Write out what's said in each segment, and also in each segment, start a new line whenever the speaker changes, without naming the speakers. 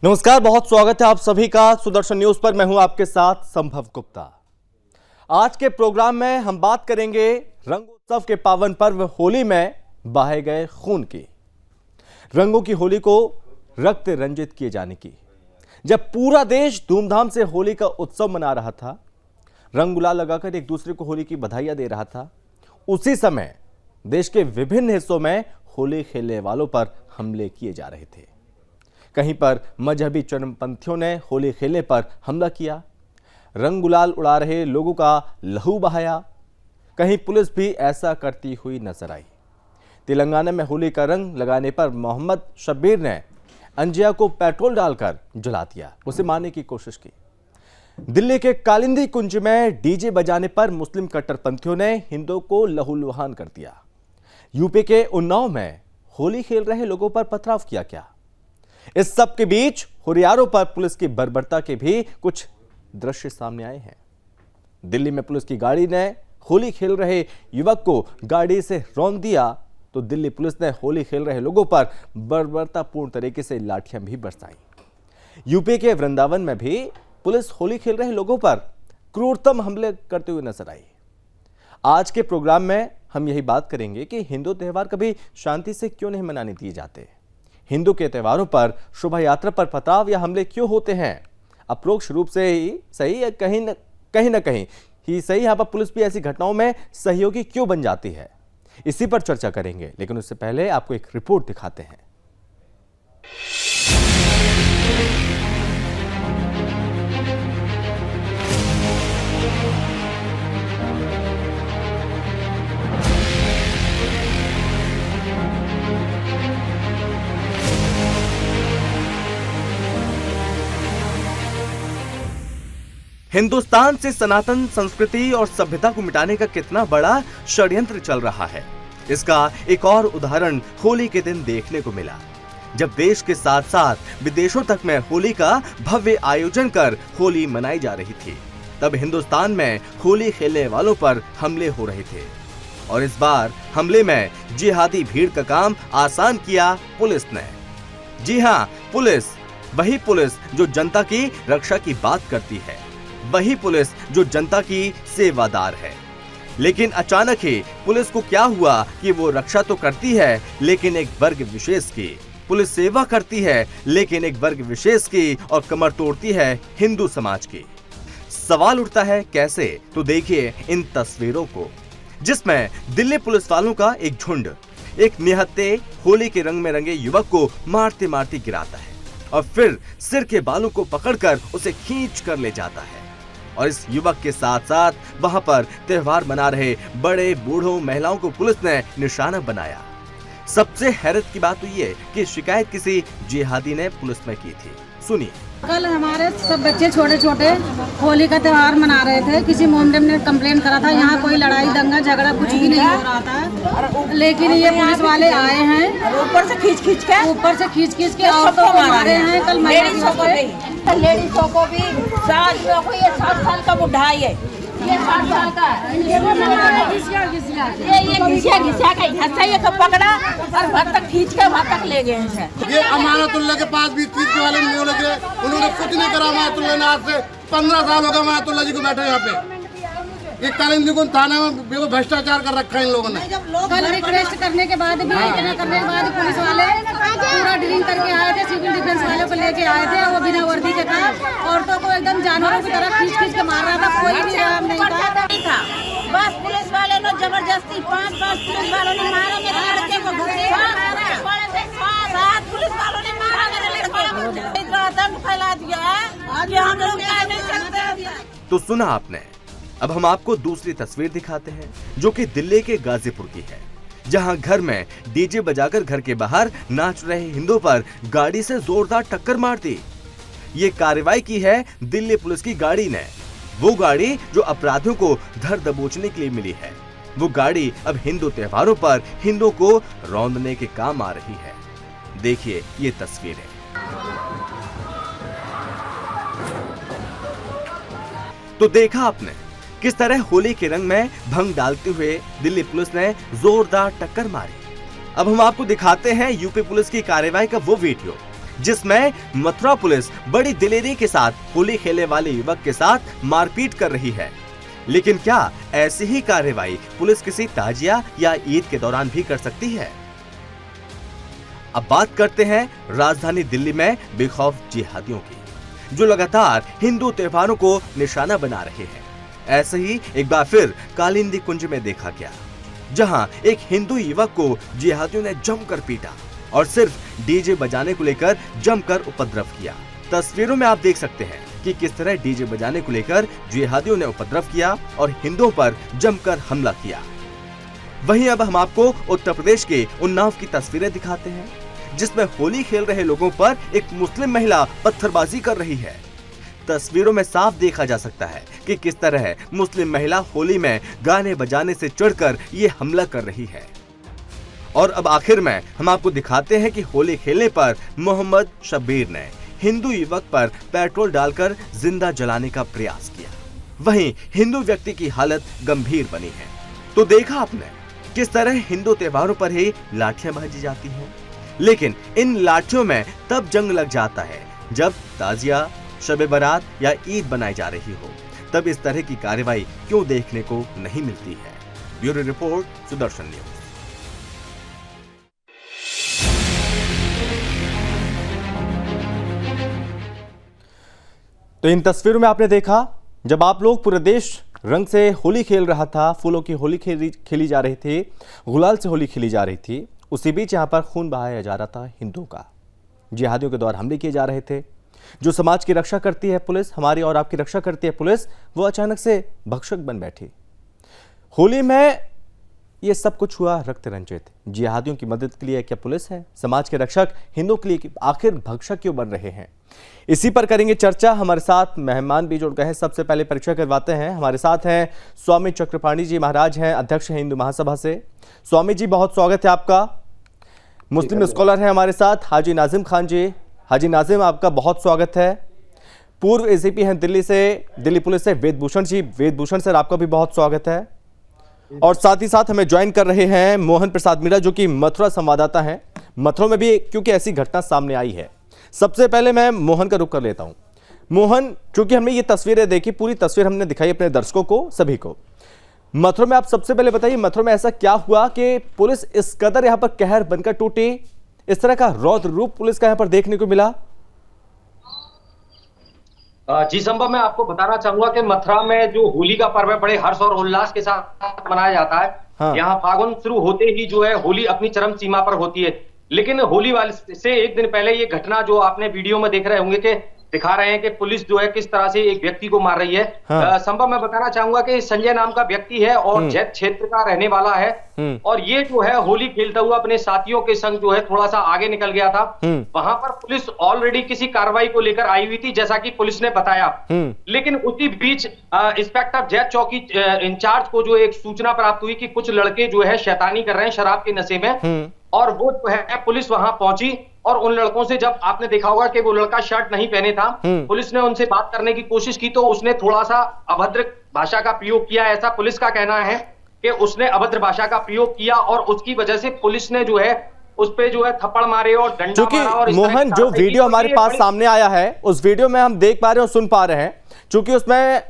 नमस्कार, बहुत स्वागत है आप सभी का सुदर्शन न्यूज पर। मैं हूं आपके साथ संभव गुप्ता। आज के प्रोग्राम में हम बात करेंगे रंगोत्सव के पावन पर्व होली में बहाए गए खून की, रंगों की होली को रक्त रंजित किए जाने की। जब पूरा देश धूमधाम से होली का उत्सव मना रहा था, रंग गुलाल लगाकर एक दूसरे को होली की बधाइयां दे रहा था, उसी समय देश के विभिन्न हिस्सों में होली खेलने वालों पर हमले किए जा रहे थे। कहीं पर मजहबी चरमपंथियों ने होली खेलने पर हमला किया, रंग गुलाल उड़ा रहे लोगों का लहू बहाया। कहीं पुलिस भी ऐसा करती हुई नजर आई। तेलंगाना में होली का रंग लगाने पर मोहम्मद शब्बीर ने अंजिया को पेट्रोल डालकर जला दिया, उसे मारने की कोशिश की। दिल्ली के कालिंदी कुंज में डीजे बजाने पर मुस्लिम कट्टरपंथियों ने हिंदुओं को लहूलुहान कर दिया। यूपी के उन्नाव में होली खेल रहे लोगों पर पथराव किया गया। इस सब के बीच हुरियारों पर पुलिस की बर्बरता के भी कुछ दृश्य सामने आए हैं। दिल्ली में पुलिस की गाड़ी ने होली खेल रहे युवक को गाड़ी से रौंद दिया, तो दिल्ली पुलिस ने होली खेल रहे लोगों पर बर्बरतापूर्ण तरीके से लाठियां भी बरसाई। यूपी के वृंदावन में भी पुलिस होली खेल रहे लोगों पर क्रूरतम हमले करते हुए नजर आई। आज के प्रोग्राम में हम यही बात करेंगे कि हिंदू त्योहार कभी शांति से क्यों नहीं मनाने दिए जाते। हिंदू के त्योहारों पर शोभा यात्रा पर पथराव या हमले क्यों होते हैं। अप्रोक्ष रूप से ही सही या कहीं न कहीं ही सही, यहां पर पुलिस भी ऐसी घटनाओं में सहयोगी क्यों बन जाती है, इसी पर चर्चा करेंगे। लेकिन उससे पहले आपको एक रिपोर्ट दिखाते हैं। हिंदुस्तान से सनातन संस्कृति और सभ्यता को मिटाने का कितना बड़ा षड्यंत्र चल रहा है, इसका एक और उदाहरण होली के दिन देखने को मिला। जब देश के साथ साथ विदेशों तक में होली का भव्य आयोजन कर होली मनाई जा रही थी, तब हिंदुस्तान में होली खेलने वालों पर हमले हो रहे थे। और इस बार हमले में जिहादी भीड़ का काम आसान किया पुलिस ने। जी हाँ, पुलिस, वही पुलिस जो जनता की रक्षा की बात करती है, वही पुलिस जो जनता की सेवादार है। लेकिन अचानक ही पुलिस को क्या हुआ कि वो रक्षा तो करती है लेकिन एक वर्ग विशेष की, पुलिस सेवा करती है लेकिन एक वर्ग विशेष की, और कमर तोड़ती है हिंदू समाज की। सवाल उठता है कैसे, तो देखिए इन तस्वीरों को, जिसमें दिल्ली पुलिस वालों का एक झुंड एक निहत्थे होली के रंग में रंगे युवक को मारते मारते गिराता है और फिर सिर के बालों को पकड़कर उसे खींच कर ले जाता है। और इस युवक के साथ साथ वहां पर त्योहार मना रहे बड़े बूढ़ों महिलाओं को पुलिस ने निशाना बनाया। सबसे हैरत की बात तो ये कि शिकायत किसी जिहादी ने पुलिस में की थी। सुनिए।
कल हमारे सब बच्चे छोटे छोटे होली का त्योहार मना रहे थे। किसी मोहम्मद ने कंप्लेन करा था, यहाँ कोई लड़ाई दंगा झगड़ा कुछ भी नहीं हो रहा था, लेकिन ये पुलिस वाले आए हैं ऊपर से खींच खींच के औरतों को मारे हैं। कल लेडीजों को भी 7 साल का बुढ़ा है, ये 60 साल का, ये घिसिया का यहाँ से ये तो पकड़ा और वहाँ तक खींच के वहाँ तक ले गए हैं।
ये अमानतुल्लाह के पास भी चीज के वाले नहीं लगे, उन्होंने कुछ नहीं करा। अमानतुल्लाह ने आज से 15 साल हो गए अमानतुल्लाह जी को बैठे यहाँ पे। ये कालिंदी कुंज थाना में बिल्कुल भ्रष्टाचार कर रखा है इन लोगों ने।
कल रिक्वेस्ट करने के बाद भी, इतना करने के बाद पुलिस वाले पूरा ड्रिलिंग करके आए थे, सिविल डिफेंस वालों को लेके आए थे। वो बिना वर्दी के था, औरतों को एकदम जानवरों की तरह खींच खींच के मार रहा था, कोई भी आराम नहीं था।
बस पुलिस वाले ने जबरदस्ती 5 पुलिस वालों ने मारा मेरे लड़के को, 7 पुलिस वालों ने मारा मेरे लड़के को, इतना दंड फैला दिया है कि हम लोग कह नहीं सकते।
तो सुना आपने। अब हम आपको दूसरी तस्वीर दिखाते हैं, जो कि दिल्ली के गाजीपुर की है, जहां घर में डीजे बजाकर घर के बाहर नाच रहे हिंदुओं पर गाड़ी से जोरदार टक्कर मार दी। ये कार्रवाई की है दिल्ली पुलिस की गाड़ी ने, वो गाड़ी जो अपराधियों को धर दबोचने के लिए मिली है। वो गाड़ी अब हिंदू त्योहारों पर हिंदुओं को रौंदने के काम आ रही है। देखिए ये तस्वीरें। तो देखा आपने किस तरह होली के रंग में भंग डालते हुए दिल्ली पुलिस ने जोरदार टक्कर मारी। अब हम आपको दिखाते हैं यूपी पुलिस की कार्रवाई का वो वीडियो जिसमें मथुरा पुलिस बड़ी दिलेरी के साथ होली खेलने वाले युवक के साथ मारपीट कर रही है। लेकिन क्या ऐसी ही कार्रवाई पुलिस किसी ताजिया या ईद के दौरान भी कर सकती है? अब बात करते हैं राजधानी दिल्ली में बेखौफ जिहादियों की, जो लगातार हिंदू त्योहारों को निशाना बना रहे हैं। ऐसे ही एक बार फिर कालिंदी कुंज में देखा गया, जहां एक हिंदू युवक को जिहादियों ने जमकर पीटा और सिर्फ डीजे बजाने को लेकर जमकर उपद्रव किया। तस्वीरों में आप देख सकते हैं कि किस तरह डीजे बजाने को लेकर जिहादियों ने उपद्रव किया और हिंदुओं पर जमकर हमला किया। वहीं अब हम आपको उत्तर प्रदेश के उन्नाव की तस्वीरें दिखाते हैं, जिसमें होली खेल रहे लोगों पर एक मुस्लिम महिला पत्थरबाजी कर रही है। तस्वीरों में साफ देखा जा सकता है कि किस तरह मुस्लिम महिला होली में गाने बजाने से चढ़कर ये हमला कर रही है। और अब आखिर में हम आपको दिखाते हैं कि होली खेलने पर मोहम्मद शब्बीर ने हिंदू युवक पर पेट्रोल डालकर जिंदा जलाने का प्रयास किया। वहीं हिंदू व्यक्ति की हालत गंभीर बनी है। तो देखा आपने किस तरह हिंदू त्योहारों पर ही लाठियां भाजी जाती हैं, लेकिन इन लाठियों में तब जंग लग जाता है जब ताजिया, शबे बारात या ईद बनाई जा रही हो। तब इस तरह की कार्रवाई क्यों देखने को नहीं मिलती है? Bureau report, Sudarshan news. तो इन तस्वीरों में आपने देखा जब आप लोग पूरे देश रंग से होली खेल रहा था, फूलों की होली खेली जा रही थी, गुलाल से होली खेली जा रही थी, उसी बीच यहाँ पर खून बहाया जा रहा था हिंदुओं का। जिहादियों के द्वारा हमले किए जा रहे थे। जो समाज की रक्षा करती है पुलिस, हमारी और आपकी रक्षा करती है पुलिस, वो अचानक से भक्षक बन बैठी। होली में ये सब कुछ हुआ रक्त रंजित। जिहादियों की मदद के लिए क्या पुलिस है? समाज के रक्षक हिंदुओं के लिए आखिर भक्षक क्यों बन रहे हैं? इसी पर करेंगे चर्चा। हमारे साथ मेहमान भी जुड़ गए हैं। सबसे पहले परिचय करवाते हैं। हमारे साथ हैं स्वामी चक्रपाणी जी महाराज, हैं अध्यक्ष हैं हिंदू महासभा से। स्वामी जी, बहुत स्वागत है आपका। मुस्लिम स्कॉलर हैं हमारे साथ हाजी नाजिम खान जी। हाजी नाजिम, आपका बहुत स्वागत है। पूर्व एसीपी हैं दिल्ली से, दिल्ली पुलिस से वेद भूषण जी। वेद भूषण सर, आपका भी बहुत स्वागत है। और साथ ही साथ हमें ज्वाइन कर रहे हैं मोहन प्रसाद मीणा, जो कि मथुरा संवाददाता हैं। मथुरा में भी क्योंकि ऐसी घटना सामने आई है। सबसे पहले मैं मोहन का रुख कर लेता हूं। मोहन, क्योंकि हमने ये तस्वीरें देखी, पूरी तस्वीर हमने दिखाई अपने दर्शकों को, सभी को। मथुरा में आप सबसे पहले बताइए, मथुरा में ऐसा क्या हुआ कि पुलिस इस कदर यहां पर कहर बनकर टूटी? इस तरह का रौद्र रूप पुलिस का यहां पर देखने को मिला।
जी संभव, मैं आपको बताना चाहूंगा कि मथुरा में जो होली का पर्व है बड़े हर्ष और उल्लास के साथ मनाया जाता है। हाँ। यहाँ फागुन शुरू होते ही जो है होली अपनी चरम सीमा पर होती है। लेकिन होली वाले से एक दिन पहले ये घटना जो आपने वीडियो में देख रहे होंगे कि दिखा रहे हैं कि पुलिस जो है किस तरह से एक व्यक्ति को मार रही है। हाँ। संभव मैं बताना चाहूंगा कि संजय नाम का व्यक्ति है और जैत क्षेत्र का रहने वाला है। और ये जो है होली खेलता हुआ अपने साथियों के संग जो है थोड़ा सा आगे निकल गया था। वहां पर पुलिस ऑलरेडी किसी कार्रवाई को लेकर आई हुई थी, जैसा कि पुलिस ने बताया। लेकिन उसी बीच इंस्पेक्टर जैत चौकी इंचार्ज को जो एक सूचना प्राप्त हुई कि कुछ लड़के जो है शैतानी कर रहे हैं शराब के नशे में, और वो जो है पुलिस वहां पहुंची। और उन लड़कों से, जब आपने देखा होगा कि वो लड़का शर्ट नहीं पहने था, पुलिस ने उनसे बात करने की कोशिश की तो उसने थोड़ा सा अभद्र भाषा का प्रयोग किया। ऐसा पुलिस का कहना है कि उसने अभद्र भाषा का प्रयोग किया और उसकी वजह से पुलिस ने जो है उस पे जो है थप्पड़ मारे और डंडा मारा। और
मोहन, जो वीडियो हमारे पास सामने आया है, उस वीडियो में हम देख पा रहे हैं और सुन पा रहे हैं, चूंकि उसमें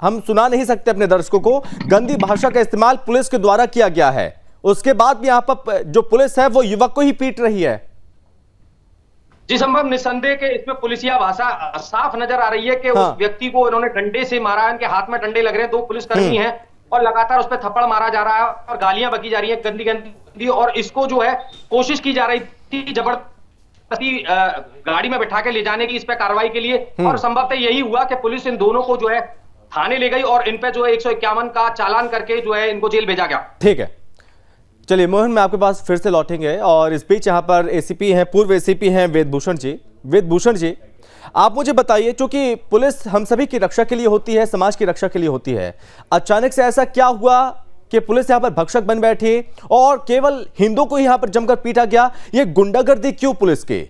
हम सुना नहीं सकते अपने दर्शकों को, गंदी भाषा का इस्तेमाल पुलिस के द्वारा किया गया है। उसके बाद भी यहाँ पर जो पुलिस है वो युवक को ही पीट रही है।
जी संभव, निस्संदेह के इसमें पुलिसिया भाषा साफ नजर आ रही है कि हाँ। उस व्यक्ति को इन्होंने डंडे से मारा है, उनके हाथ में डंडे लग रहे हैं, 2 पुलिसकर्मी हैं और लगातार उस पर थप्पड़ मारा जा रहा है और गालियां बकी जा रही है गंदी गंदी। और इसको जो है कोशिश की जा रही थी जबरदस्ती गाड़ी में बिठा के ले जाने की इस पे कार्रवाई के लिए। और संभवतः यही हुआ कि पुलिस इन दोनों को जो है थाने ले गई और इन पे जो है 151 का चालान करके जो है इनको जेल भेजा गया।
ठीक है, चलिए मोहन, मैं आपके पास फिर से लौटेंगे। और इस बीच यहाँ पर एसीपी हैं, पूर्व एसीपी हैं वेद भूषण जी। वेद भूषण जी, आप मुझे बताइए, क्योंकि पुलिस हम सभी की रक्षा के लिए होती है, समाज की रक्षा के लिए होती है, अचानक से ऐसा क्या हुआ कि पुलिस यहाँ पर भक्षक बन बैठी और केवल हिंदुओं को यहाँ पर जमकर पीटा गया? ये गुंडागर्दी क्यों पुलिस की?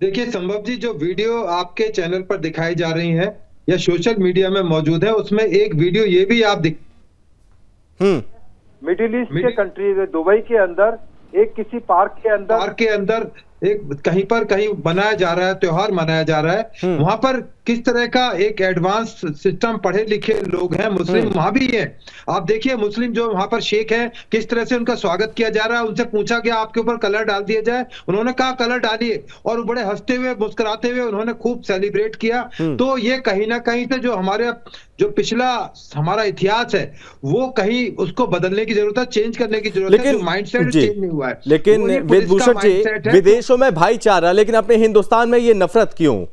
देखिए संभव जी, जो वीडियो आपके चैनल पर दिखाई जा रही है या सोशल मीडिया में मौजूद है, उसमें एक वीडियो ये भी आप
मिडिल ईस्ट के कंट्री दुबई के अंदर एक किसी पार्क के अंदर
एक कहीं मनाया जा रहा है, त्योहार मनाया जा रहा है, वहां पर किस तरह का एक एडवांस सिस्टम, पढ़े लिखे लोग हैं, मुस्लिम वहां भी है। आप देखिए मुस्लिम जो वहां पर शेख हैं, किस तरह से उनका स्वागत किया जा रहा है। उनसे पूछा गया आपके ऊपर कलर डाल दिया जाए, उन्होंने कहा कलर डालिए, और बड़े हंसते हुए मुस्कुराते हुए उन्होंने खूब सेलिब्रेट किया। तो ये कहीं ना कहीं से जो पिछला हमारा इतिहास है वो कहीं उसको बदलने की जरूरत है, चेंज करने की जरूरत है। जो माइंडसेट चेंज नहीं हुआ है।
लेकिन वेदभूषण जी, विदेशों में भाईचारा, लेकिन अपने हिंदुस्तान में ये नफरत क्यों?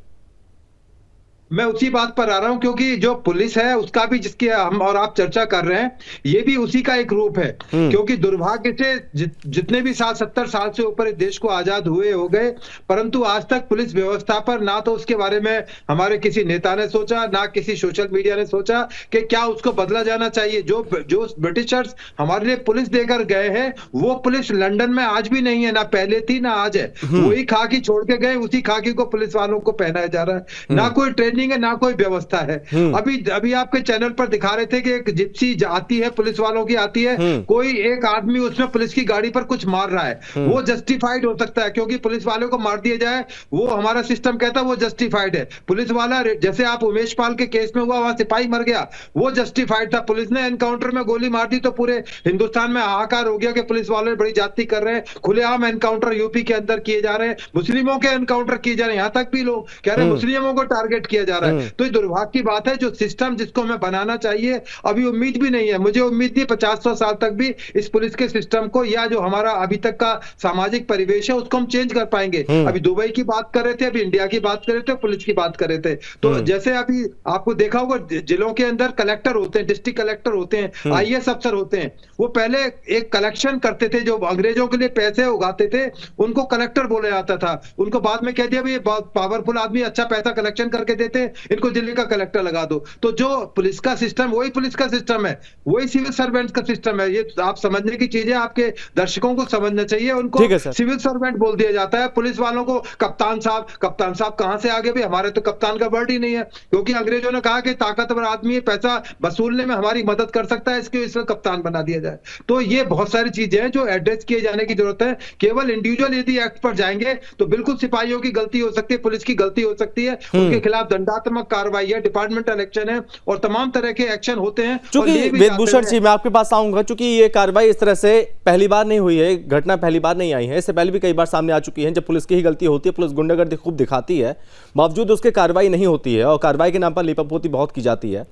मैं उसी बात पर आ रहा हूं, क्योंकि जो पुलिस है उसका भी, जिसकी हम और आप चर्चा कर रहे हैं, ये भी उसी का एक रूप है। क्योंकि दुर्भाग्य से जितने भी 60-70 साल से ऊपर इस देश को आजाद हुए हो गए, परंतु आज तक पुलिस व्यवस्था पर ना तो उसके बारे में हमारे किसी नेता ने सोचा, ना किसी सोशल मीडिया ने सोचा कि क्या उसको बदला जाना चाहिए। जो ब्रिटिशर्स हमारे लिए पुलिस देकर गए हैं, वो पुलिस लंदन में आज भी नहीं है, ना पहले थी ना आज है। वही खाकी छोड़ के गए, उसी खाकी को पुलिस वालों को पहनाया जा रहा है। ना कोई ट्रेनिंग है, ना कोई व्यवस्था है। अभी आपके चैनल पर दिखा रहे थे कि एक जिप्सी आती है, पुलिस वालों की आती है, कोई एक आदमी उसमें पुलिस की गाड़ी पर कुछ मार रहा है, वो जस्टिफाइड हो सकता है, क्योंकि पुलिस वालों को मार दिया जाए, वो हमारा सिस्टम कहता है वो जस्टिफाइड है। पुलिस वाला, जैसे आप उमेश पाल के केस में हुआ, वहां सिपाही मर गया, वो जस्टिफाइड था। पुलिस ने एनकाउंटर में गोली मार दी तो पूरे हिंदुस्तान में हाहाकार हो गया कि पुलिस वाले बड़ी जाति कर रहे हैं, खुलेआम एनकाउंटर यूपी के अंदर किए जा रहे हैं, मुस्लिमों के एनकाउंटर किए जा रहे हैं, यहां तक भी लोग कह रहे हैं मुस्लिमों को टारगेट किया जा रहा है। तो ये दुर्भाग्य की बात है। जो सिस्टम जिसको हमें बनाना चाहिए, अभी उम्मीद भी नहीं है, मुझे उम्मीद नहीं 50-100 साल तक भी इस पुलिस के सिस्टम को, या जो हमारा अभी तक का सामाजिक परिवेश है उसको हम चेंज कर पाएंगे। अभी दुबई की बात कर रहे थे, अभी इंडिया की बात कर रहे थे, पुलिस की बात कर रहे थे। तो जैसे अभी आपको देखा होगा, जिलों के अंदर कलेक्टर होते हैं, डिस्ट्रिक्ट कलेक्टर होते हैं, IAS अफसर होते हैं, वो पहले एक कलेक्शन करते थे, जो अंग्रेजों के लिए पैसे उगाते थे उनको कलेक्टर बोला जाता था। उनको बाद में कह दिया भाई बहुत पावरफुल आदमी, अच्छा पैसा कलेक्शन करके देते हैं, इनको दिल्ली का कलेक्टर लगा दो। तो जो पुलिस का सिस्टम, वही पुलिस का सिस्टम है, वही सिविल सर्वेंट का सिस्टम है। ये आप समझने की चीजें आपके दर्शकों को समझना चाहिए। उनको सिविल सर्वेंट बोल दिया जाता है, पुलिस वालों को कप्तान साहब। कप्तान साहब कहां से आगे भी, हमारे तो कप्तान का वर्ड ही नहीं है, क्योंकि अंग्रेजों ने कहा कि ताकतवर आदमी पैसा वसूलने में हमारी मदद कर सकता है, इसलिए कप्तान बना दिया जाए। तो ये बहुत सारी चीजें हैं जो एड्रेस किए जाने की जरूरत है। केवल इंडिविजुअल यदि एक्ट पर जाएंगे तो बिल्कुल सिपाहियों की गलती हो सकती है, पुलिस की गलती हो सकती है, उनके खिलाफ दंडात्मक कार्रवाई है, डिपार्टमेंटल एक्शन है, और तमाम तरह के एक्शन होते हैं।
चूंकि वेदभूषण जी, मैं आपके पास आऊंगा, चूंकि ये कार्रवाई इस तरह से पहली बार नहीं हुई है, घटना पहली बार नहीं आई है, इससे पहले भी कई बार सामने आ चुकी है। जब पुलिस की ही गलती होती है, पुलिस गुंडागर्दी खूब दिखाती है, बावजूद उसके कार्रवाई नहीं होती है, और कार्रवाई के नाम पर लीपापोती बहुत की जाती है।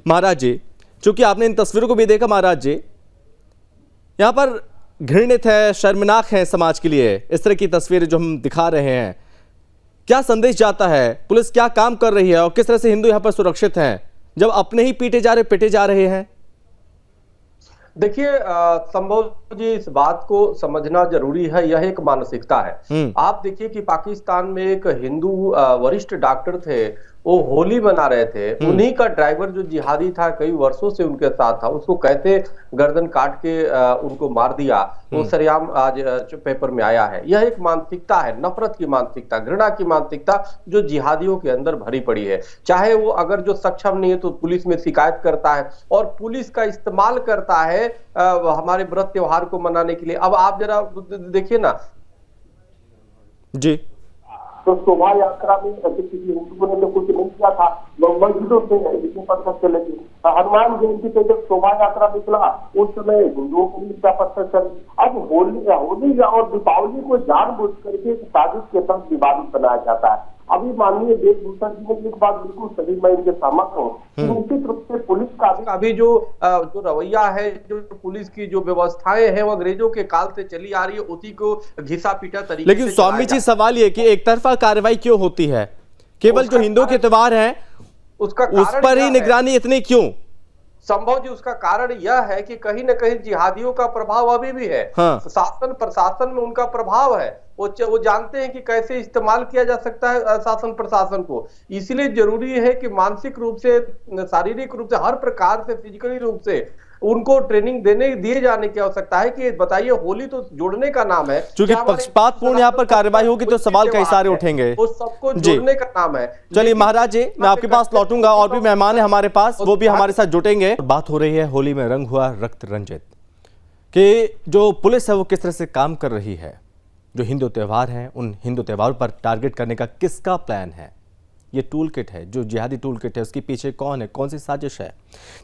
महाराज जी, चूंकि आपने इन तस्वीरों को भी देखा, महाराज जी, यहाँ पर घृणित है, शर्मनाक है समाज के लिए इस तरह की तस्वीरें जो हम दिखा रहे हैं। क्या संदेश जाता है, पुलिस क्या काम कर रही है, और किस तरह से हिंदू यहाँ पर सुरक्षित हैं जब अपने ही पिटे जा रहे हैं?
देखिए संभव जी, इस बात को समझना जरूरी है, यह एक मानसिकता है। आप देखिए कि पाकिस्तान में एक हिंदू वरिष्ठ डॉक्टर थे, वो होली मना रहे थे, उन्हीं का ड्राइवर जो जिहादी था, कई वर्षों से उनके साथ था, उसको कैसे गर्दन काट के उनको मार दिया, वो सरेआम आज पेपर में आया है। यह एक मानसिकता है, नफरत की मानसिकता, घृणा की मानसिकता, जो जिहादियों के अंदर भरी पड़ी है। चाहे वो अगर जो सक्षम नहीं है तो पुलिस में शिकायत करता है, और पुलिस का इस्तेमाल करता है हमारे व्रत त्योहार को मनाने के लिए। अब आप जरा देखिए ना
जी,
तो शोभा यात्रा में किसी हिंदुओं ने तो कुछ नहीं किया था, मस्जिदों से पत्थर चले थे। हनुमान जयंती पे जब शोभा यात्रा निकला उस समय हिंदुओं को भी क्या पत्थर चले। अब होली और दीपावली को जानबूझ करके साजिश के तहत विवादित बनाया जाता है। अभी माननीय वेदभूषण जी ने एक बात बिल्कुल सही, मैं इनके सहमत हूँ, निश्चित रूप से पुलिस का
अभी जो रवैया है, जो पुलिस की जो व्यवस्थाएं हैं, वो अंग्रेजों के काल से चली आ रही है, उसी को घिसा पीटा तरीके।
लेकिन स्वामी जी, सवाल ये कि एक तरफा कार्रवाई क्यों होती है? केवल जो हिंदुओं के त्योहार हैं उस पर ही निगरानी इतनी क्यों?
संभव जी, उसका कारण यह है कि कहीं न कहीं जिहादियों का प्रभाव अभी भी है। शासन प्रशासन में उनका प्रभाव है, वो जानते हैं कि कैसे इस्तेमाल किया जा सकता है शासन प्रशासन को। इसलिए जरूरी है कि मानसिक रूप से, शारीरिक रूप से, हर प्रकार से, फिजिकली रूप से उनको ट्रेनिंग दिए जाने की आवश्यकता है। कि बताइए, होली तो जोड़ने का नाम है,
क्योंकि पक्षपातपूर्ण यहाँ पर कार्रवाई होगी तो सवाल कई सारे उठेंगे,
वो सबको जोड़ने का नाम है।
चलिए महाराज जी, मैं आपके पास लौटूंगा, और भी मेहमान है हमारे पास, वो भी हमारे साथ जुटेंगे। बात हो रही है होली में रंग हुआ रक्त रंजित, कि जो पुलिस है वो किस तरह से काम कर रही है। जो हिंदू त्यौहार हैं उन हिंदू त्योहारों पर टारगेट करने का किसका प्लान है? ये टूल किट है, जो जिहादी टूल किट है, उसके पीछे कौन है, कौन सी साजिश है?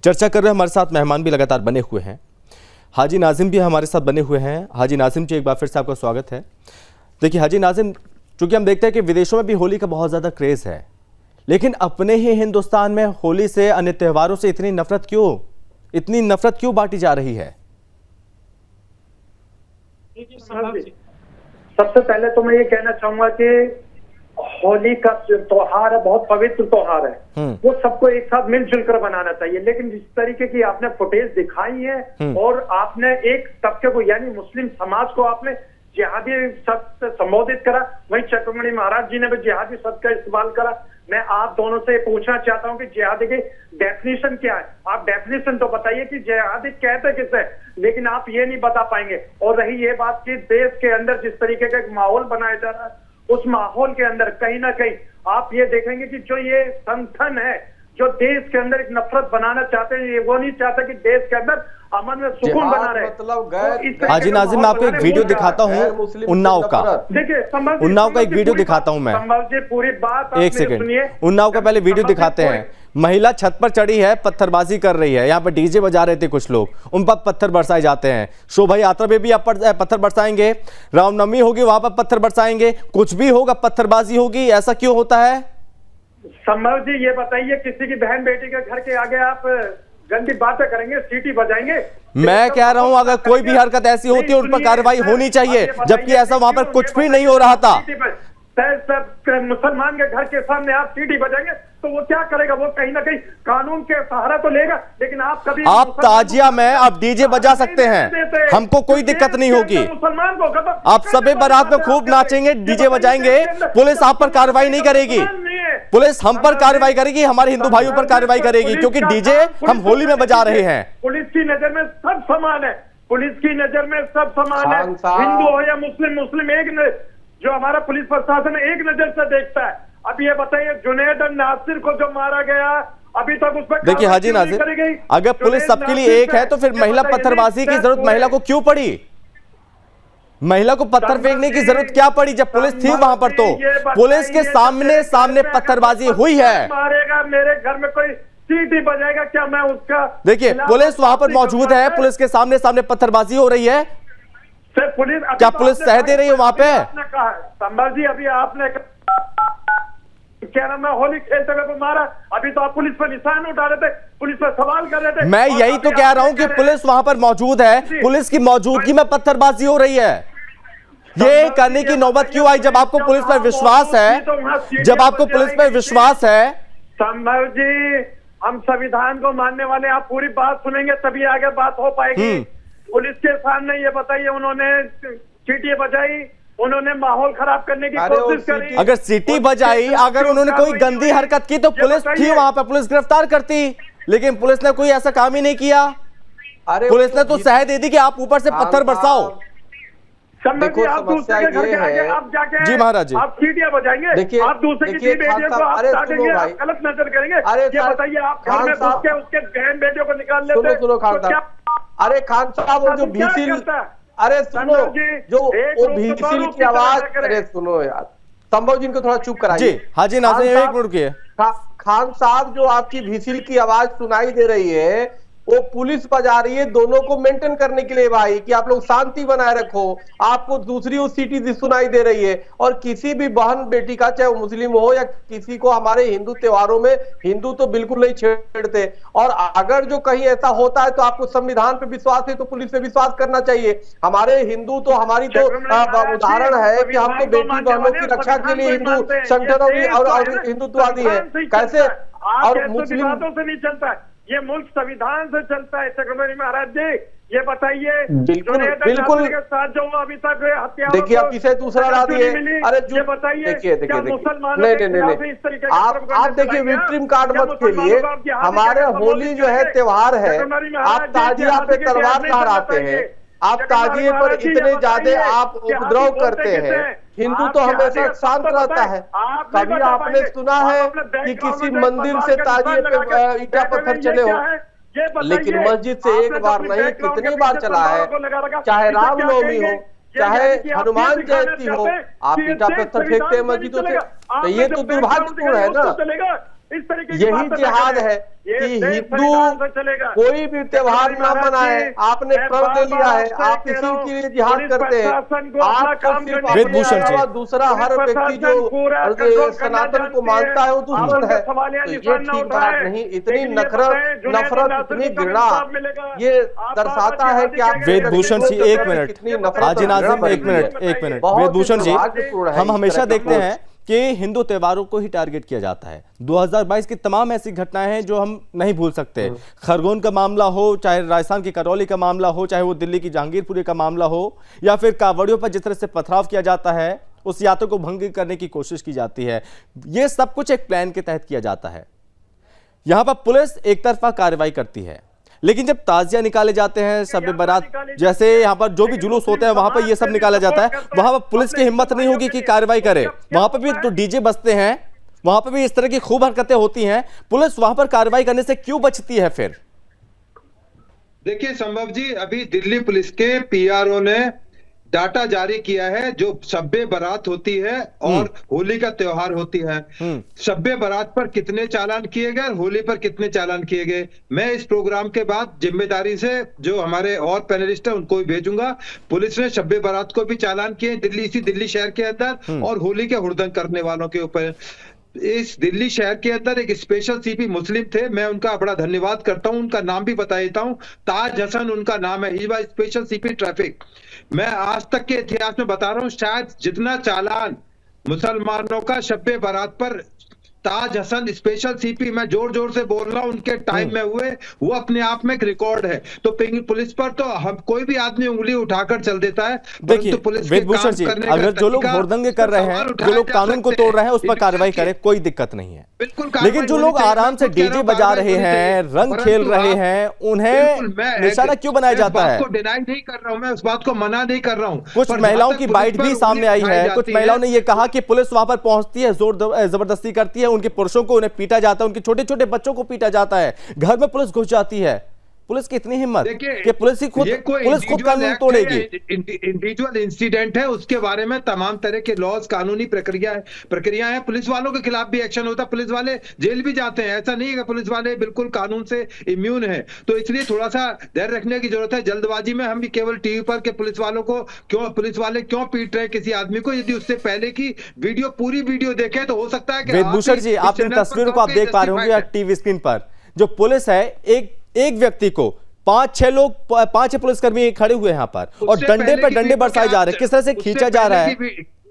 चर्चा कर रहे हैं। हमारे साथ मेहमान भी लगातार बने हुए हैं। हाजी नाजिम भी हमारे साथ बने हुए हैं। हाजी नाजिम जी, एक बार फिर से आपका स्वागत है। देखिए हाजी नाजिम, चूंकि हम देखते हैं कि विदेशों में भी होली का बहुत ज़्यादा क्रेज़ है, लेकिन अपने ही हिंदुस्तान में होली से, अन्य त्योहारों से इतनी नफरत क्यों बांटी जा रही है?
सबसे पहले तो मैं ये कहना चाहूंगा कि होली का त्योहार है, बहुत पवित्र त्योहार है, वो सबको एक साथ मिलजुल कर बनाना चाहिए। लेकिन जिस तरीके की आपने फुटेज दिखाई है और आपने एक तबके को यानी मुस्लिम समाज को आपने जिहादी शब्द से संबोधित करा, वहीं चक्रमणि महाराज जी ने भी जिहादी शब्द का इस्तेमाल करा। मैं आप दोनों से पूछना चाहता हूं कि जिहादी की डेफिनेशन क्या है? आप डेफिनेशन तो बताइए कि जिहादी कहते किसे, लेकिन आप ये नहीं बता पाएंगे। और रही ये बात कि देश के अंदर जिस तरीके का एक माहौल बनाया जा रहा है, उस माहौल के अंदर कहीं ना कहीं आप ये देखेंगे कि जो ये संगठन है जो देश के अंदर एक नफरत बनाना चाहते हैं, वो नहीं चाहते कि देश के अंदर अमन में सुकून बना रहे।
मतलब
हाजी नाजिम, मैं आपको एक वीडियो दिखाता हूँ उन्नाव का।
देखिए
उन्नाव का एक वीडियो दिखाता हूँ मैं,
पूरी बात
एक सेकंड। उन्नाव का पहले वीडियो दिखाते हैं। महिला छत पर चढ़ी है, पत्थरबाजी कर रही है। यहाँ पर डीजे बजा रहे थे कुछ लोग, उन पर पत्थर बरसाए जाते हैं। शोभा यात्रा में भी आप पत्थर बरसाएंगे, रामनवमी होगी वहां पर पत्थर बरसाएंगे, कुछ भी होगा पत्थरबाजी होगी। ऐसा क्यों होता है?
संभव जी ये बताइए, किसी की बहन बेटी के घर के आगे आप गंदी बातें करेंगे, सीटी बजाएंगे?
मैं कह रहा हूं अगर कोई भी हरकत ऐसी होती है उन पर कार्रवाई होनी चाहिए, जबकि ऐसा वहां पर कुछ भी नहीं हो रहा था।
मुसलमान के घर के सामने आप सीटी बजाएंगे तो वो क्या करेगा? वो कहीं ना कहीं कानून के सहारा तो लेगा, लेकिन आप कभी
ताजिया में आप डीजे बजा सकते हैं, हमको कोई दिक्कत नहीं होगी।
मुसलमान को
आप सभी बारात में खूब नाचेंगे, डीजे बजाएंगे, पुलिस आप पर कार्रवाई नहीं करेगी। पुलिस हम पर कार्रवाई करेगी, हमारे हिंदू भाइयों पर कार्रवाई करेगी, क्योंकि डीजे हम होली में बजा रहे हैं।
पुलिस की नजर में सब समान है, पुलिस की नजर में सब समान है, हिंदू हो या मुस्लिम एक जो हमारा पुलिस प्रशासन एक नजर से देखता है। अब ये बताइए, जुनैद और नासिर को जो मारा गया अभी तक उस पर
देखिए हाजी नाजिर, अगर पुलिस सबके लिए एक है तो फिर महिला पत्थरबाजी की जरूरत महिला को क्यों पड़ी? महिला को पत्थर फेंकने की जरूरत क्या पड़ी जब पुलिस थी वहां पर? तो पुलिस के सामने पत्थरबाजी हुई है।
मारेगा, मेरे घर में कोई सीटी बजाएगा क्या? मैं उसका
देखिए पुलिस वहां पर मौजूद है, पुलिस के सामने पत्थरबाजी हो रही है।
पुलिस
क्या पुलिस सह दे रही है वहां पे?
संभव जी अभी आपने क्या नाम है, होली खेलते हुए को मारा, अभी तो आप पुलिस पर निशान उठा रहे थे, पुलिस पर सवाल कर रहे थे।
मैं यही तो कह रहा हूं कि पुलिस वहां पर मौजूद है, पुलिस की मौजूदगी में पत्थरबाजी हो रही है। ये करने की नौबत क्यों आई? जब आपको पुलिस पर विश्वास है, जब आपको पुलिस पर विश्वास है।
संभव जी, हम संविधान को मानने वाले, आप पूरी बात सुनेंगे तभी आगे बात हो पाएगी। पुलिस के सामने ये बताइए, उन्होंने सीटी बजाई, उन्होंने माहौल खराब करने की कोशिश करी।
अगर सीटी बजाई, अगर उन्होंने कोई गंदी हरकत की तो पुलिस थी वहां पर, पुलिस गिरफ्तार करती, लेकिन पुलिस ने कोई ऐसा काम ही नहीं किया। पुलिस ने तो सह दे दी कि आप ऊपर से पत्थर बरसाओ।
देखो समस्या ये है, आप जाके
जी महाराज जी,
आप सीटियां बजाएंगे,
देखिए
आप दूसरे की बेटियों को आप डांटेंगे, आप गलत नजर करेंगे। ये बताइए, आप घर में घुस के उसके बहन बेटियों को निकाल लेते हैं।
सुनो खान साहब, अरे खान साहब वो जो भीसिल, अरे सुनो, जो वो भीसिल की आवाज, अरे सुनो यार, संभव जी इनको थोड़ा चुप कराइए।
जी हाजी नाजिर, एक मिनट रुकिए।
खान साहब, जो आपकी भीसिल की आवाज सुनाई दे रही है वो पुलिस बजा रही है, दोनों को मेंटेन करने के लिए भाई, कि आप लोग शांति बनाए रखो। आपको दूसरी वो सीटी सुनाई दे रही है, और किसी भी बहन बेटी का, चाहे वो मुस्लिम हो या किसी को, हमारे हिंदू त्योहारों में हिंदू तो बिल्कुल नहीं छेड़ते। और अगर जो कहीं ऐसा होता है तो आपको संविधान पे विश्वास है तो पुलिस पे विश्वास करना चाहिए। हमारे हिंदू तो, हमारी तो उदाहरण है कि हम तो बेटी बहनों की रक्षा के लिए हिंदू संगठनों और हिंदुत्ववादी है। कैसे? और मुस्लिम
से नहीं चलता है, ये मुल्क संविधान से चलता है। चक्रवर्ती महाराज जी, ये बताइए,
बिल्कुल
के साथ जो अभी तक हत्या,
देखिए आप इसे दूसरा ला दिए। अरे
ये बताइए,
देखिए
मुसलमानों
नहीं, आप देखिए विक्टिम कार्ड मत खेलिए। हमारे होली जो है त्योहार है, आप ताजिया पे तलवार लहराते हैं, आप ताजिए पर इतने ज्यादा आप उपद्रव करते हैं। हिंदू तो हमेशा शांत रहता है। कभी आपने सुना है कि किसी मंदिर से ताजिए पे ईटा पत्थर चले हो? लेकिन मस्जिद से एक बार नहीं, कितनी बार चला है। चाहे रामनवमी हो, चाहे हनुमान जयंती हो, आप ईटा पत्थर फेंकते हैं मस्जिदों से, तो ये तो दुर्भाग्यपूर्ण है ना। यही जिहाद है कि हिंदू कोई भी त्योहार ना मनाए। आपने प्रण ले लिया है, आप इसी के लिए जिहाद करते हैं। आपका सिर्फ अपने अलावा दूसरा हर व्यक्ति जो सनातन को मानता है वो दुश्मन है, तो ये ठीक बात नहीं। इतनी नफरत, इतनी घृणा, ये दर्शाता है कि आप
वेदभूषण जी एक मिनट, हाजी नाज़िम एक मिनट। वेदभूषण जी, हम हमेशा देखते हैं कि हिंदू त्योहारों को ही टारगेट किया जाता है। 2022 की तमाम ऐसी घटनाएं हैं जो हम नहीं भूल सकते। खरगोन का मामला हो, चाहे राजस्थान की करौली का मामला हो, चाहे वो दिल्ली की जहांगीरपुरी का मामला हो, या फिर कांवड़ियों पर जिस तरह से पथराव किया जाता है, उस यात्रा को भंग करने की कोशिश की जाती है। ये सब कुछ एक प्लान के तहत किया जाता है। यहां पर पुलिस एक तरफा कार्रवाई करती है, लेकिन जब ताजिया निकाले जाते हैं, शब बारात जैसे यहाँ पर जो भी जुलूस होते हैं वहां पर ये सब निकाला जाता है, वहां पर पुलिस की हिम्मत नहीं होगी कि कार्रवाई करे। वहां पर भी तो डीजे बजते हैं, वहां पर भी इस तरह की खूब हरकतें होती हैं, पुलिस वहां पर कार्रवाई करने से क्यों बचती है फिर?
देखिए संभव जी, अभी दिल्ली पुलिस के पीआरओ ने डाटा जारी किया है, जो शब्बे बारात होती है और होली का त्योहार होती है, शब्बे बारात पर कितने चालान किए गए, होली पर कितने चालान किए गए। मैं इस प्रोग्राम के बाद जिम्मेदारी से जो हमारे और पैनलिस्ट हैं उनको भी भेजूंगा। पुलिस ने शब्बे बारात को भी चालान किए दिल्ली शहर के अंदर, और होली के हुड़दंग करने वालों के ऊपर। इस दिल्ली शहर के अंदर एक स्पेशल सीपी मुस्लिम थे, मैं उनका बड़ा धन्यवाद करता हूं। उनका नाम भी बता देता हूं, ताज हसन उनका नाम है। He was special CP traffic. मैं आज तक के इतिहास में बता रहा हूं, शायद जितना चालान मुसलमानों का शब्बे बारात पर ताज हसन स्पेशल सीपी, मैं जोर जोर से बोल रहा हूं, उनके टाइम में हुए, वो अपने आप में एक रिकॉर्ड है। तो पुलिस पर तो हम कोई भी आदमी उंगली उठाकर चल देता है।
देखिए वेदभूषण जी, अगर जो लोग हुड़दंग कर रहे हैं, जो लोग कानून को तोड़ रहे हैं, उस पर कार्रवाई करें, कोई दिक्कत नहीं है। लेकिन जो लोग आराम से डीजे बजा रहे हैं, रंग खेल रहे हैं, उन्हें निशाना क्यों बनाया जाता है?
डिनाई नहीं कर रहा हूं, मैं उस बात को मना नहीं कर रहा हूं।
कुछ महिलाओं की बाइट भी सामने आई है, कुछ महिलाओं ने यह कहा कि पुलिस वहां पर पहुंचती है, जोर जबरदस्ती करती है, उनके पुरुषों को उन्हें पीटा जाता है, उनके छोटे छोटे बच्चों को पीटा जाता है, घर में पुलिस घुस जाती है। पुलिस की इतनी हिम्मत कि पुलिस खुद कानून तोड़ेगी।
इंडिविजुअल इंसिडेंट है, उसके बारे में तमाम तरह के लॉज, कानूनी प्रक्रिया है। पुलिस वालों के खिलाफ भी एक्शन होता है, पुलिस वाले जेल भी जाते हैं। ऐसा नहीं है कि पुलिस वाले बिल्कुल कानून से इम्यून है। तो इसलिए थोड़ा सा धैर्य रखने की जरूरत है। जल्दबाजी में हम भी केवल टीवी पर के पुलिस वालों को पुलिस वाले क्यों पीट रहे किसी आदमी को, यदि उससे पहले की पूरी वीडियो देखे तो हो सकता है कि
वेदभूषण जी, आप इन तस्वीरों को आप देख पा रहे होंगे टीवी स्क्रीन पर। जो पुलिस है, एक व्यक्ति को 5-6 पुलिसकर्मी खड़े हुए यहाँ पर और डंडे पर डंडे बरसाए जा रहे हैं। किस तरह से खींचा जा रहा है?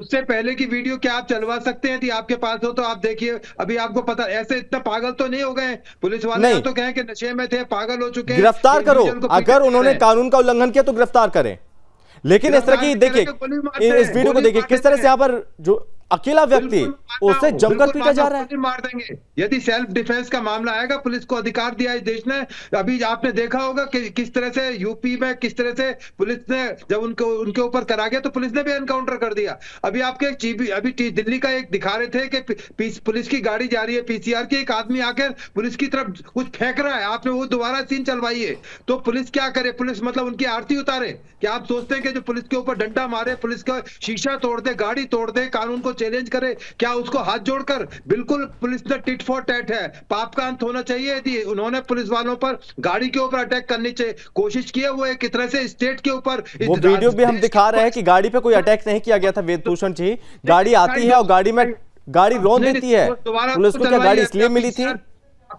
उससे पहले की वीडियो क्या आप चलवा सकते हैं? यदि आपके पास हो तो आप देखिए। अभी आपको पता, ऐसे इतना पागल तो नहीं हो गए पुलिस वाले, तो कहें कि नशे में थे, पागल हो चुके हैं।
गिरफ्तार करो, अगर उन्होंने कानून का उल्लंघन किया तो गिरफ्तार करें। लेकिन इस तरह की देखिए, इस वीडियो को देखिए, किस तरह से यहाँ पर जो अकेला व्यक्ति उसे जमकर पीटा जा रहा है।
मार देंगे यदि सेल्फ डिफेंस का मामला आएगा। पुलिस को अधिकार दिया इस देश ने। अभी आपने देखा होगा कि किस तरह से यूपी में किस तरह से पुलिस ने जब उनके ऊपर करा गया तो पुलिस ने भी एनकाउंटर कर दिया। अभी अभी दिल्ली का एक दिखा रहे थे कि पुलिस की गाड़ी जा रही है, पीसीआर की, एक आदमी आकर पुलिस की तरफ कुछ फेंक रहा है। आपने वो दोबारा सीन चलवाइए। तो पुलिस क्या करे? पुलिस मतलब उनकी आरती उतारे? क्या आप सोचते हैं कि जो पुलिस के ऊपर डंडा मारे, पुलिस का शीशा तोड़ दे, गाड़ी तोड़ दे, कानून को चैलेंज करे, क्या उसको हाथ जोड़कर? बिल्कुल पुलिस ने टिट फॉर टैट है। पाप का अंत होना चाहिए। यदि उन्होंने पुलिस वालों पर गाड़ी के ऊपर अटैक करने की कोशिश की है, वो एक तरह से स्टेट के ऊपर।
वो वीडियो भी हम दिखा रहे हैं कि गाड़ी पे कोई अटैक नहीं किया गया था वेदभूषण जी। गाड़ी आती है और गाड़ी रोक देती है। पुलिस को क्या गाड़ी इसलिए मिली थी?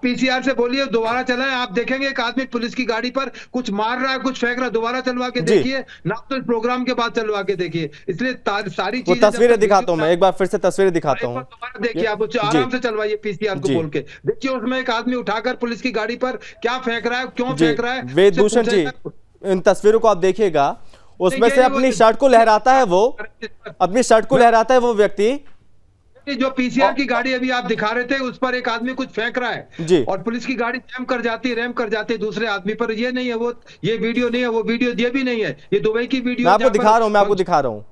पीसीआर से बोलिए दोबारा चलाएं। आप देखेंगे एक आदमी पुलिस की गाड़ी पर कुछ मार रहा है, कुछ फेंक रहा है। दोबारा चलवा के देखिए ना, तो इस प्रोग्राम के बाद चलवा के देखिए। इसलिए सारी चीजें,
तस्वीरें दिखाता हूं मैं, एक बार फिर से तस्वीरें दिखाता हूं।
देखिए आप आराम से चलवाइए पीसीआर को बोल के। देखिए उसमें एक आदमी उठाकर पुलिस की गाड़ी पर क्या फेंक रहा है, क्यों फेंक रहा है।
वेदभूषण जी, इन तस्वीरों को आप देखिएगा, उसमें से अपनी शर्ट को लहराता है वो, अपनी शर्ट को लहराता है वो व्यक्ति।
जो पीसीआर की गाड़ी अभी आप दिखा रहे थे, उस पर एक आदमी कुछ फेंक रहा है
जी, और
पुलिस की गाड़ी रैम कर जाती है दूसरे आदमी पर। ये नहीं है, वो ये वीडियो नहीं है, वो वीडियो ये भी नहीं है, ये दुबई की वीडियो।
मैं आपको दिखा रहा हूँ।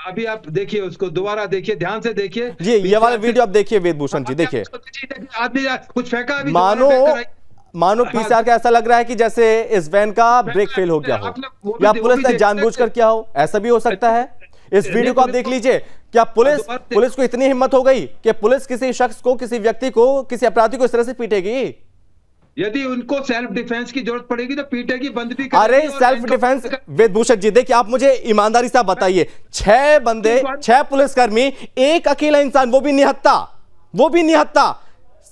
अभी आप देखिए, उसको दोबारा देखिए, ध्यान से देखिए
जी। ये वाला वीडियो आप देखिए वेदभूषण जी, देखिए
आदमी कुछ फेंका,
मानो मानो पीसीआर का ऐसा लग रहा है कि जैसे इस वैन का ब्रेक फेल हो गया हो या पुलिस ने जानबूझकर किया हो, ऐसा भी हो सकता है। इस वीडियो को आप देख लीजिए। क्या पुलिस को इतनी हिम्मत हो गई कि पुलिस किसी शख्स को, किसी व्यक्ति को, किसी अपराधी को इस तरह से पीटेगी?
यदि उनको सेल्फ डिफेंस की जरूरत पड़ेगी तो पीटेगी, बंद भी
अरे सेल्फ डिफेंस वेदभूषण जी, देखिए आप मुझे ईमानदारी से बताइए, 6 बंदे, 6 पुलिसकर्मी, एक अकेला इंसान, वो भी निहत्था,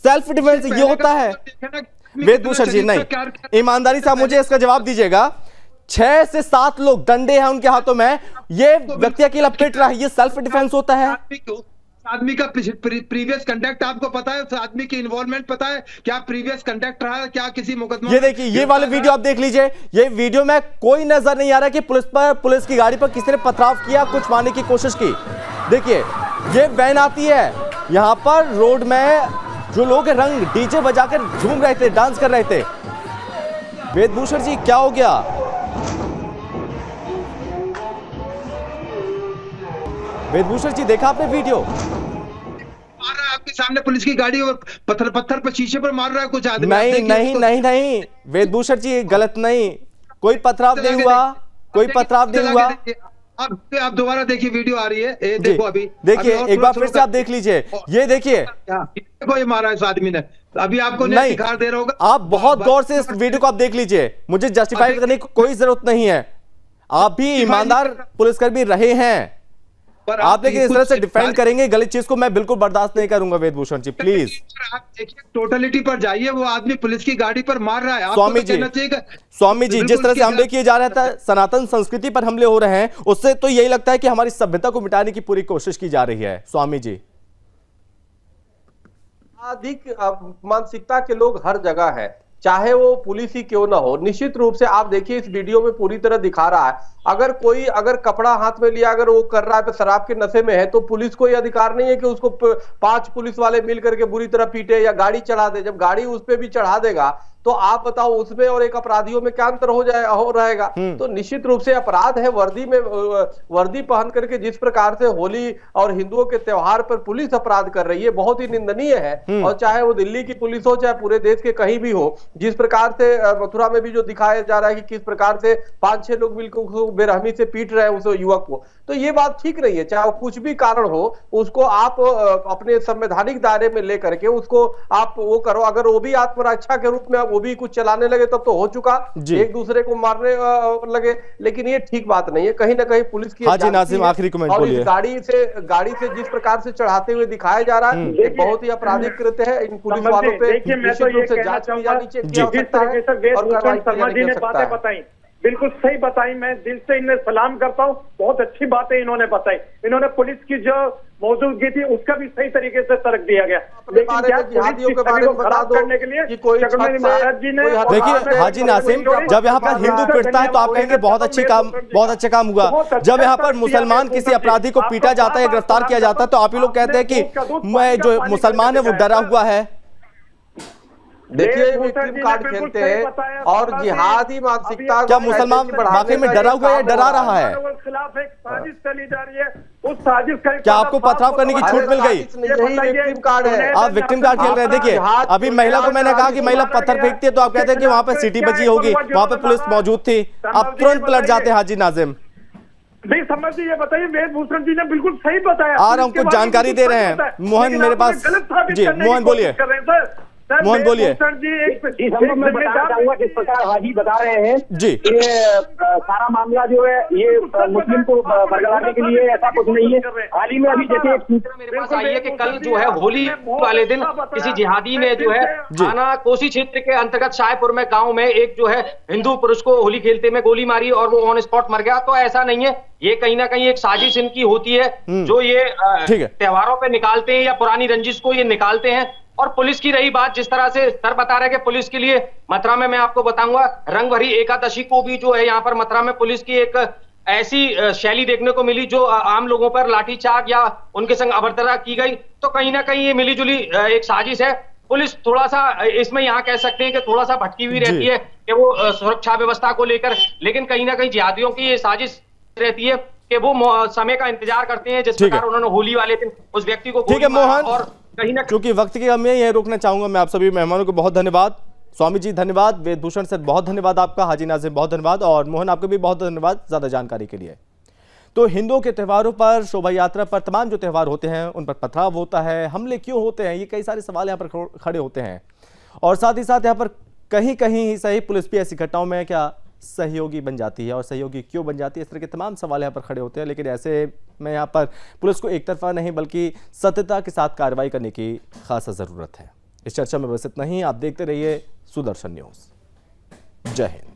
सेल्फ डिफेंस ये होता है? वेदभूषण जी नहीं, ईमानदारी से आप मुझे इसका जवाब दीजिएगा। 6 से 7 लोग, डंडे हैं उनके हाथों में, ये व्यक्ति अकेला पिट रहा है, ये सेल्फ डिफेंस होता है?
आदमी का प्रीवियस कंडक्ट आपको पता है, उस आदमी की इन्वॉल्वमेंट पता है, क्या प्रीवियस कंडक्ट रहा है, क्या किसी मुकदमा?
ये देखिए, ये वाले वीडियो आप देख लीजिए। ये वीडियो में कोई नजर नहीं आ रहा कि पुलिस की गाड़ी पर किसी ने पथराव किया, कुछ मारने की कोशिश की। देखिए ये वैन आती है, यहां पर रोड में जो लोग रंग डीजे बजाकर झूम रहे थे, डांस कर रहे थे। वेदभूषण जी क्या हो गया? वेदभूषण जी देखा आपने वीडियो?
मार रहा है आपके सामने पुलिस की गाड़ी और पत्थर पर शीशे पर मार रहा है कुछ आदमी।
नहीं वेदभूषण जी गलत नहीं, कोई पथराव नहीं हुआ, कोई पथराव नहीं हुआ।
आप दोबारा देखिए, वीडियो आ रही है, ये देखो अभी
देखिए, एक बार फिर से आप देख लीजिए, ये देखिए,
देखो ये मारा है इस आदमी ने। अभी आपको नहीं दिखा दे रहा होगा,
आप बहुत गौर से इस वीडियो को आप देख लीजिए, मुझे जस्टिफाई करने की कोई जरूरत नहीं है। आप भी ईमानदार पुलिसकर्मी रहे हैं, आप लेकिन इस तरह से डिफेंड करेंगे गलत चीज को मैं बिल्कुल बर्दाश्त नहीं करूंगा। वेदभूषण जी प्लीज
आप देखिए, टोटलिटी पर जाइए, वो आदमी पुलिस की गाड़ी पर मार रहा है।
स्वामी जी जिस तरह से हमले किए जा रहे थे, सनातन संस्कृति पर हमले हो रहे हैं, उससे तो यही लगता है कि हमारी सभ्यता को मिटाने की पूरी कोशिश की जा रही है। स्वामी जी,
अधिक मानसिकता के लोग हर जगह है, चाहे वो पुलिस ही क्यों ना हो। निश्चित रूप से आप देखिए, इस वीडियो में पूरी तरह दिखा रहा है, अगर कपड़ा हाथ में लिया, अगर वो कर रहा है तो शराब के नशे में है, तो पुलिस को ये अधिकार नहीं है कि उसको 5 पुलिस वाले मिल करके बुरी तरह पीटे या गाड़ी चढ़ा दे। जब गाड़ी उस पर भी चढ़ा देगा तो आप बताओ उसमें और एक अपराधियों में क्या अंतर हो रहेगा। तो निश्चित रूप से अपराध है। वर्दी पहन करके जिस प्रकार से होली और हिंदुओं के त्योहार पर पुलिस अपराध कर रही है, बहुत ही निंदनीय है। और चाहे वो दिल्ली की पुलिस हो, चाहे पूरे देश के कहीं भी हो, जिस प्रकार से मथुरा में भी जो दिखाया जा रहा है कि किस प्रकार से 5-6 लोग मिलकर बेरहमी से पीट रहे हैं उस युवक को, तो ये बात ठीक नहीं है। चाहे कुछ भी कारण हो, उसको आप अपने संवैधानिक दायरे में लेकर के उसको आप वो करो। अगर वो भी आत्मरक्षा के रूप में वो भी कुछ चलाने लगे तब तो हो चुका, एक दूसरे को मारने लगे, लेकिन ये ठीक बात नहीं है। कहीं ना कहीं पुलिस की
हाजी नाज़िम आखिरी कमेंट बोलिए।
गाड़ी से जिस प्रकार से चढ़ाते हुए दिखाया जा रहा है, ये बहुत ही आपराधिक कृत्य है। इन पुलिस वालों पे निश्चित रूप से जांच की जानी चाहिए और कार्रवाई की जा सकता है।
बिल्कुल सही बताई, मैं दिल से इन्हें सलाम करता हूँ। बहुत अच्छी बातें इन्होंने बताई। इन्होंने पुलिस की जो मौजूदगी थी उसका भी सही तरीके से तर्क दिया गया। लेकिन क्या पुलिस के बारे में खराब करने के लिए जगमोहन महाराज जी ने,
देखिए हाजी नासिम, जब यहाँ पर हिंदू पिटता है तो आप कहेंगे बहुत अच्छा काम हुआ। जब यहाँ पर मुसलमान किसी अपराधी को पीटा जाता है, गिरफ्तार किया जाता है, तो आप ही लोग कहते हैं कि जो मुसलमान है वो डरा हुआ है।
देखिए विक्टिम कार्ड खेलते हैं और जिहादी मानसिकता।
क्या मुसलमान वाकई में डरा हुआ है, डरा रहा है?
खिलाफ एक साजिश चली जा रही है, उस साजिश का
क्या आपको पथराव करने की छूट मिल गई?
विक्टिम कार्ड है,
आप विक्टिम कार्ड खेल रहे हैं। देखिए अभी महिला को मैंने कहा कि महिला पत्थर फेंकती है, तो आप कहते हैं कि वहां पर सीटी बजी होगी, वहां पर पुलिस मौजूद थी, आप तुरंत पलट जाते हैं। हाजी नाजिम
नहीं समझ जी, ये बताइए, वेदभूषण जी ने बिल्कुल सही बताया।
और हमको जानकारी दे रहे हैं। मोहन मेरे पास जी, मोहन बोलिए, मोहन बोलिए।
मैं बताना चाहूंगा जिस प्रकार हाजी बता रहे हैं
जी,
ये सारा मामला जो है ये मुस्लिम को बरगलाने के लिए ऐसा कुछ नहीं है। हाल ही में अभी जैसे
मेरे पास आई है कि कल जो है होली वाले दिन किसी जिहादी ने जो है थाना कोसी क्षेत्र के अंतर्गत शाहपुर में गांव में एक जो है हिंदू पुरुष को होली खेलते में गोली मारी और वो ऑन स्पॉट मर गया। तो ऐसा नहीं है, ये कहीं ना कहीं एक साजिश इनकी होती है जो ये त्योहारों पे निकालते हैं या पुरानी रंजिश को ये निकालते हैं। और पुलिस की रही बात, जिस तरह से सर बता रहे हैं कि पुलिस के लिए मथुरा में मैं आपको बताऊंगा रंग भरी एकादशी को भी जो है यहाँ पर मथुरा में पुलिस की एक ऐसी शैली देखने को मिली जो आम लोगों पर लाठीचार्ज या उनके संग अभद्रता की गई। तो कहीं ना कहीं ये मिलीजुली एक साजिश है। पुलिस थोड़ा सा इसमें यहाँ कह सकते हैं कि थोड़ा सा भटकी हुई रहती है कि वो सुरक्षा व्यवस्था को लेकर, लेकिन कहीं ना कहीं जिहादियों की ये साजिश रहती है कि वो समय का इंतजार करते हैं जिस प्रकार उन्होंने होली वाले दिन उस व्यक्ति को।
ठीक है मोहन,
और कहीं ना
क्योंकि वक्त की कमी है, यही रोकना चाहूंगा मैं। आप सभी मेहमानों को बहुत धन्यवाद। स्वामी जी धन्यवाद, वेदभूषण सर बहुत धन्यवाद आपका, हाजी नाजिम बहुत धन्यवाद और मोहन आपको भी बहुत धन्यवाद ज़्यादा जानकारी के लिए। तो हिंदुओं के त्योहारों पर, शोभा यात्रा पर, तमाम जो त्यौहार होते हैं उन पर पथराव होता है, हमले क्यों होते हैं, ये कई सारे सवाल यहाँ पर खड़े होते हैं। और साथ ही साथ यहाँ पर कहीं कहीं ही सही पुलिस भी ऐसी घटनाओं में क्या सहयोगी बन जाती है, और सहयोगी क्यों बन जाती है, इस तरह के तमाम सवाल यहाँ पर खड़े होते हैं। लेकिन ऐसे में यहाँ पर पुलिस को एक तरफा नहीं बल्कि सत्यता के साथ कार्रवाई करने की खासा ज़रूरत है। इस चर्चा में बस इतना ही। आप देखते रहिए सुदर्शन न्यूज़। जय हिंद।